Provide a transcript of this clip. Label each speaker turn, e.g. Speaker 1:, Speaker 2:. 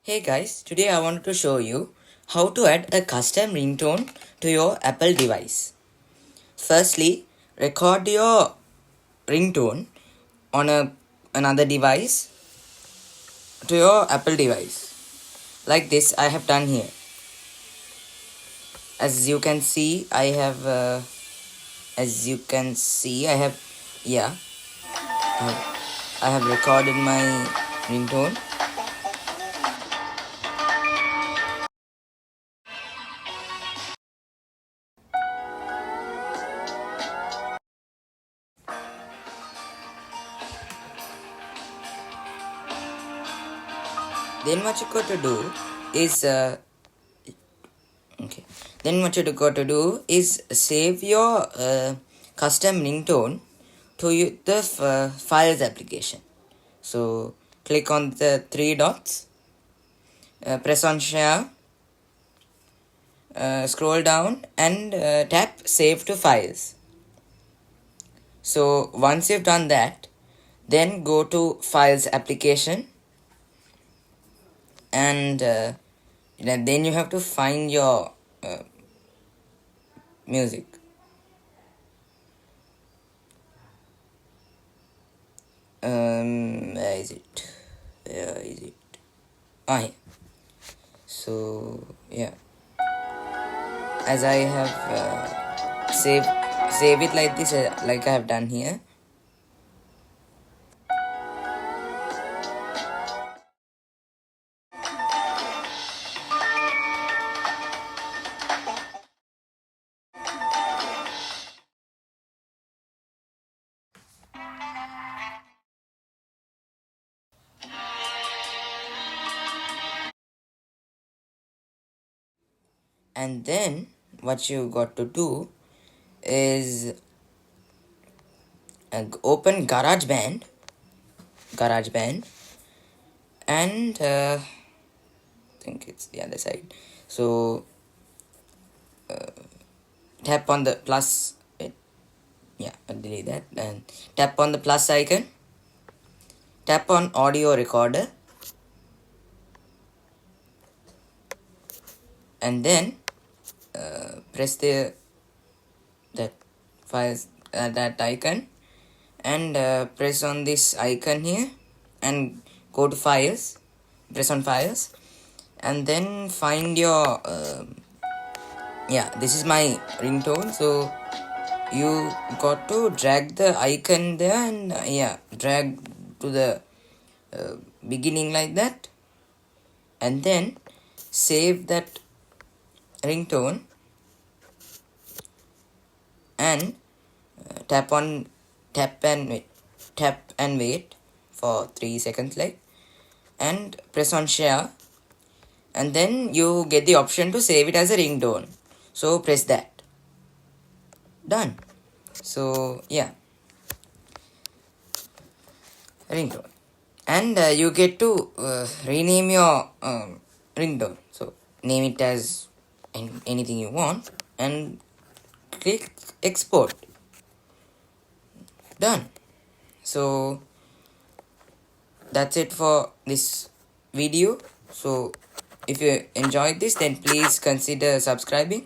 Speaker 1: Hey guys, today I wanted to show you how to add a custom ringtone to your Apple device. Firstly, record your ringtone on another device to your Apple device. Like this I have done here. As you can see, I have yeah, I have recorded my ringtone. Then what you got to do is okay. Then what you got to do is save your custom ringtone to the files application. So click on the three dots, press on share, scroll down and tap save to files. So once you've done that, then go to files application and then you have to find your music. Where is it? Where is it? Here. So yeah, as I have save it like this, like I have done here. And then what you got to do is open GarageBand, and I think it's the other side. So tap on the plus. I'll delete that and tap on the plus icon. Tap on audio recorder, and then press that files that icon and press on this icon here and go to files, press on files and then find your this is my ringtone. So you got to drag the icon there and drag to the beginning like that, and then save that ringtone and tap and wait for 3 seconds like, and press on share, and then you get the option to save it as a ringtone. So press that. Done. So yeah, ringtone, and you get to rename your ringtone. So name it as anything you want and click export. Done. So that's it for this video. So if you enjoyed this, then please consider subscribing.